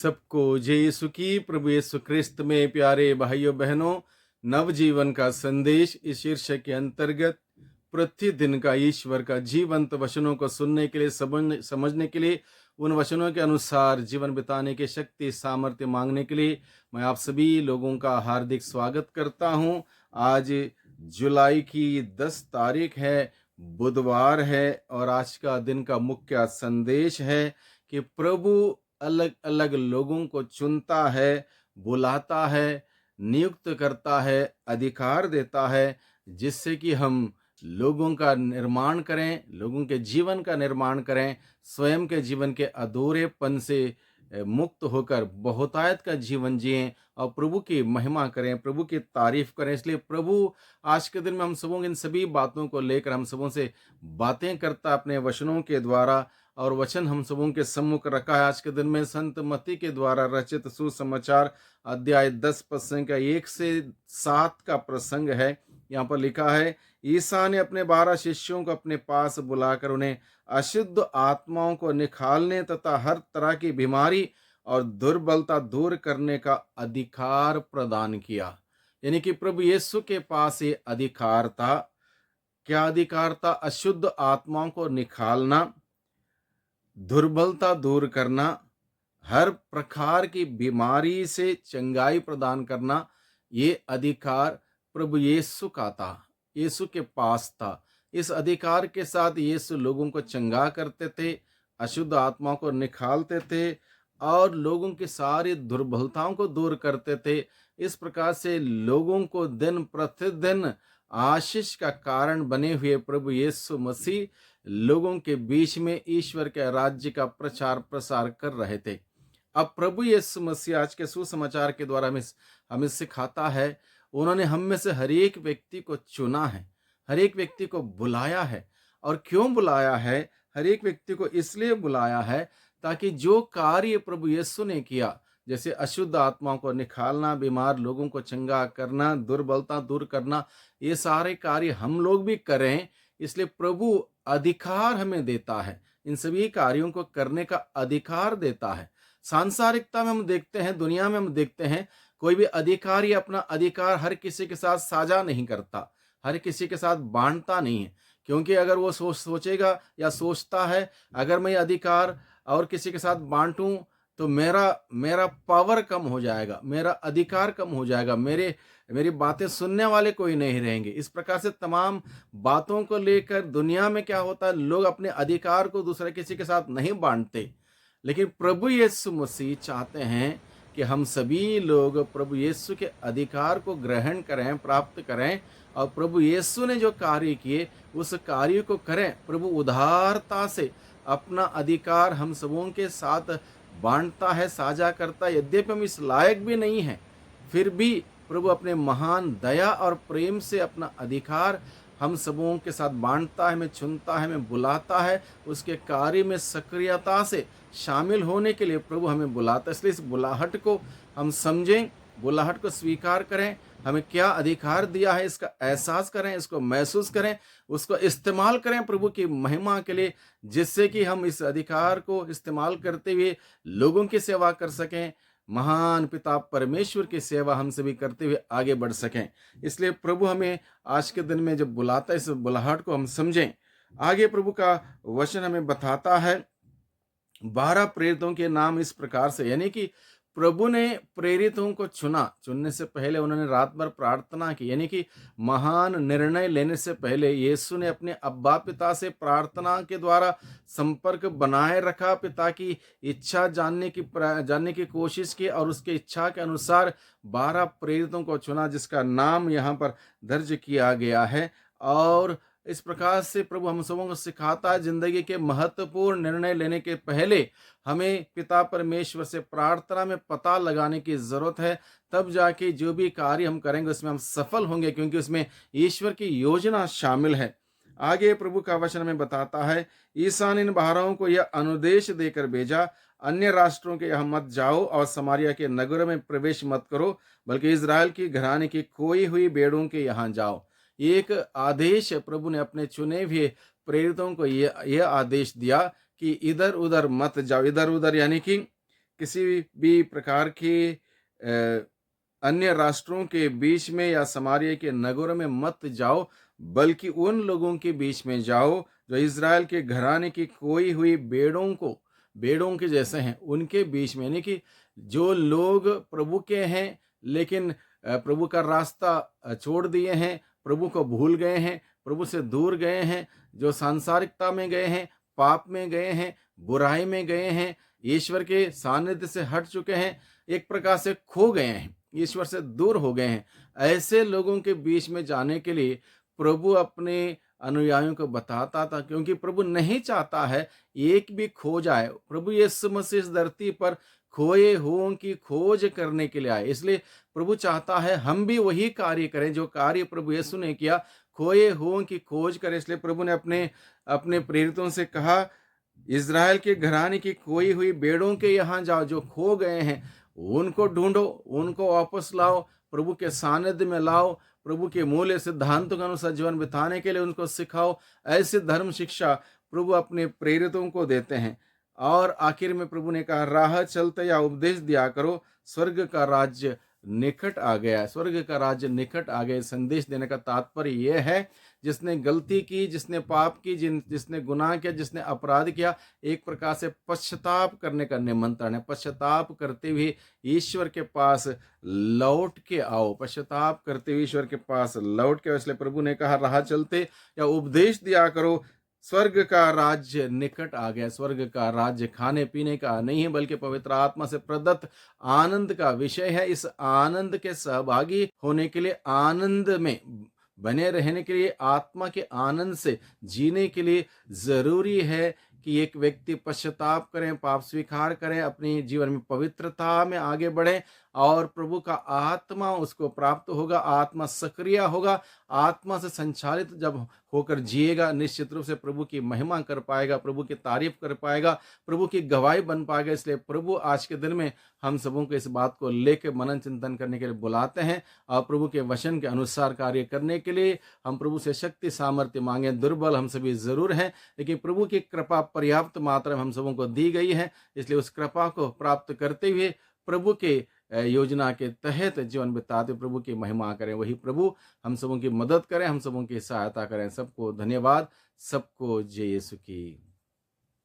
सबको जय यीशु की। प्रभु यीशु क्रिस्त में प्यारे भाइयों बहनों, नवजीवन का संदेश इस शीर्षक के अंतर्गत प्रतिदिन का ईश्वर का जीवंत वचनों को सुनने के लिए, समझने के लिए, उन वचनों के अनुसार जीवन बिताने की शक्ति सामर्थ्य मांगने के लिए मैं आप सभी लोगों का हार्दिक स्वागत करता हूं। आज जुलाई की 10 तारीख है, बुधवार है, और आज का दिन का मुख्य संदेश है कि प्रभु अलग अलग लोगों को चुनता है, बुलाता है, नियुक्त करता है, अधिकार देता है, जिससे कि हम लोगों का निर्माण करें, लोगों के जीवन का निर्माण करें, स्वयं के जीवन के अधूरेपन से मुक्त होकर बहुतायत का जीवन जिएं और प्रभु की महिमा करें, प्रभु की तारीफ करें। इसलिए प्रभु आज के दिन में हम सबों इन सभी बातों को लेकर हम सबों से बातें करता अपने वचनों के द्वारा, और वचन हम सबों के सम्मुख रखा है। आज के दिन में संत मत्ती के द्वारा रचित सुसमाचार अध्याय 10 पद संख्या 1 से 7 का प्रसंग है। यहाँ पर लिखा है, ईसा ने अपने 12 शिष्यों को अपने पास बुलाकर उन्हें अशुद्ध आत्माओं को निकालने तथा हर तरह की बीमारी और दुर्बलता दूर करने का अधिकार प्रदान किया। यानी कि प्रभु यीशु के पास ये अधिकार था। क्या अधिकार था? अशुद्ध आत्माओं को निकालना, दुर्बलता दूर करना, हर प्रकार की बीमारी से चंगाई प्रदान करना। ये अधिकार प्रभु यीशु का था, यीशु के पास था। इस अधिकार के साथ यीशु लोगों को चंगा करते थे, अशुद्ध आत्माओं को निकालते थे और लोगों की सारी दुर्बलताओं को दूर करते थे। इस प्रकार से लोगों को दिन प्रतिदिन आशीष का कारण बने हुए प्रभु यीशु मसीह लोगों के बीच में ईश्वर के राज्य का प्रचार प्रसार कर रहे थे। अब प्रभु यीशु मसीह आज के सुसमाचार के द्वारा हमें सिखाता है, उन्होंने हम में से हर एक व्यक्ति को चुना है, हर एक व्यक्ति को बुलाया है। और क्यों बुलाया है? हर एक व्यक्ति को इसलिए बुलाया है ताकि जो कार्य प्रभु यीशु ने किया, जैसे अशुद्ध आत्माओं को निकालना, बीमार लोगों को चंगा करना, दुर्बलता दूर करना, ये सारे कार्य हम लोग भी करें। इसलिए प्रभु अधिकार हमें देता है, इन सभी कार्यों को करने का अधिकार देता है। सांसारिकता में हम देखते हैं, दुनिया में हम देखते हैं, कोई भी अधिकारी अपना अधिकार हर किसी के साथ साझा नहीं करता, हर किसी के साथ बांटता नहीं है। क्योंकि अगर वो सोचेगा या सोचता है, अगर मैं ये अधिकार और किसी के साथ बांटूं तो मेरा मेरा पावर कम हो जाएगा, मेरा अधिकार कम हो जाएगा, मेरी बातें सुनने वाले कोई नहीं रहेंगे। इस प्रकार से तमाम बातों को लेकर दुनिया में क्या होता है, लोग अपने अधिकार को दूसरे किसी के साथ नहीं बांटते। लेकिन प्रभु यीशु मसीह चाहते हैं कि हम सभी लोग प्रभु यीशु के अधिकार को ग्रहण करें, प्राप्त करें, और प्रभु यीशु ने जो कार्य किए उस कार्य को करें। प्रभु उदारता से अपना अधिकार हम सबों के साथ बांटता है, साझा करता है। यद्यपि हम इस लायक भी नहीं हैं, फिर भी प्रभु अपने महान दया और प्रेम से अपना अधिकार हम सबों के साथ बांटता है, हमें चुनता है, हमें बुलाता है। उसके कार्य में सक्रियता से शामिल होने के लिए प्रभु हमें बुलाता है। इसलिए इस बुलाहट को हम समझें, बुलाहट को स्वीकार करें, हमें क्या अधिकार दिया है इसका एहसास करें, इसको महसूस करें, उसको इस्तेमाल करें प्रभु की महिमा के लिए, जिससे कि हम इस अधिकार को इस्तेमाल करते हुए लोगों की सेवा कर सकें, महान पिता परमेश्वर की सेवा हम सभी करते हुए आगे बढ़ सकें। इसलिए प्रभु हमें आज के दिन में जब बुलाता है, इस बुलाहट को हम समझें। आगे प्रभु का वचन हमें बताता है, 12 प्रेरितों के नाम इस प्रकार से, यानी कि प्रभु ने प्रेरितों को चुना। चुनने से पहले उन्होंने रात भर प्रार्थना की, यानी कि महान निर्णय लेने से पहले यीशु ने अपने अब्बा पिता से प्रार्थना के द्वारा संपर्क बनाए रखा, पिता की इच्छा जानने की कोशिश की, और उसकी इच्छा के अनुसार 12 प्रेरितों को चुना, जिसका नाम यहाँ पर दर्ज किया गया है। और इस प्रकार से प्रभु हम सबों को सिखाता है, जिंदगी के महत्वपूर्ण निर्णय लेने के पहले हमें पिता परमेश्वर से प्रार्थना में पता लगाने की जरूरत है। तब जाके जो भी कार्य हम करेंगे उसमें हम सफल होंगे, क्योंकि उसमें ईश्वर की योजना शामिल है। आगे प्रभु का वचन में बताता है, ईसा ने इन 12 को यह अनुदेश देकर भेजा, अन्य राष्ट्रों के यहाँ मत जाओ और समारिया के नगरों में प्रवेश मत करो, बल्कि इजराइल की घराने की खोई हुई भेड़ों के यहाँ जाओ। एक आदेश प्रभु ने अपने चुने हुए प्रेरितों को यह आदेश दिया कि इधर उधर मत जाओ। इधर उधर यानी कि किसी भी प्रकार की अन्य राष्ट्रों के बीच में या समारिया के नगरों में मत जाओ, बल्कि उन लोगों के बीच में जाओ जो इज़राइल के घराने की खोई हुई भेड़ों के जैसे हैं, उनके बीच में। यानी कि जो लोग प्रभु के हैं, लेकिन प्रभु का रास्ता छोड़ दिए हैं, प्रभु को भूल गए हैं, प्रभु से दूर गए हैं, जो सांसारिकता में गए हैं, पाप में गए हैं, बुराई में गए हैं, ईश्वर के सानिध्य से हट चुके हैं, एक प्रकार से खो गए हैं, ईश्वर से दूर हो गए हैं। ऐसे लोगों के बीच में जाने के लिए प्रभु अपने अनुयायियों को बताता था, क्योंकि प्रभु नहीं चाहता है एक भी खो जाए। प्रभु यीशु मसीह इस धरती पर खोए हुओं की खोज करने के लिए आए, इसलिए प्रभु चाहता है हम भी वही कार्य करें जो कार्य प्रभु यीशु ने किया, खोए हुओं की खोज करें। इसलिए प्रभु ने अपने अपने प्रेरितों से कहा, इज़राइल के घराने की खोई हुई भेड़ों के यहाँ जाओ, जो खो गए हैं उनको ढूंढो, उनको वापस लाओ, प्रभु के सानिध्य में लाओ, प्रभु के मूल्य सिद्धांतों के अनुसार जीवन बिताने के लिए उनको सिखाओ। ऐसी धर्म शिक्षा प्रभु अपने प्रेरितों को देते हैं। और आखिर में प्रभु ने कहा, राह चलते या उपदेश दिया करो, स्वर्ग का राज्य निकट आ गया है। स्वर्ग का राज्य निकट आ गया। संदेश देने का तात्पर्य यह है, जिसने गलती की, जिसने पाप की, जिसने गुनाह किया, जिसने अपराध किया, एक प्रकार से पश्चाताप करने का निमंत्रण है। पश्चाताप करते हुए ईश्वर के पास लौट के आओ, पश्चाताप करते हुए ईश्वर के पास लौट के आओ। इसलिए प्रभु ने कहा, राह चलते या उपदेश दिया करो, स्वर्ग का राज्य निकट आ गया। स्वर्ग का राज्य खाने पीने का नहीं है, बल्कि पवित्र आत्मा से प्रदत्त आनंद का विषय है। इस आनंद के सहभागी होने के लिए, आनंद में बने रहने के लिए, आत्मा के आनंद से जीने के लिए जरूरी है कि एक व्यक्ति पश्चाताप करें, पाप स्वीकार करें, अपने जीवन में पवित्रता में आगे बढ़े, और प्रभु का आत्मा उसको प्राप्त होगा, आत्मा सक्रिय होगा, आत्मा से संचालित जब होकर जिएगा, निश्चित रूप से प्रभु की महिमा कर पाएगा, प्रभु की तारीफ कर पाएगा, प्रभु की गवाही बन पाएगा। इसलिए प्रभु आज के दिन में हम सबों को इस बात को लेकर मनन चिंतन करने के लिए बुलाते हैं, और प्रभु के वचन के अनुसार कार्य करने के लिए हम प्रभु से शक्ति सामर्थ्य मांगे। दुर्बल हम सभी जरूर हैं, लेकिन प्रभु की कृपा पर्याप्त मात्रा में हम सबों को दी गई है। इसलिए उस कृपा को प्राप्त करते हुए प्रभु के योजना के तहत जीवन बिताते प्रभु की महिमा करें। वही प्रभु हम सबों की मदद करें, हम सबों की सहायता करें। सबको धन्यवाद, सबको जय यीशु की।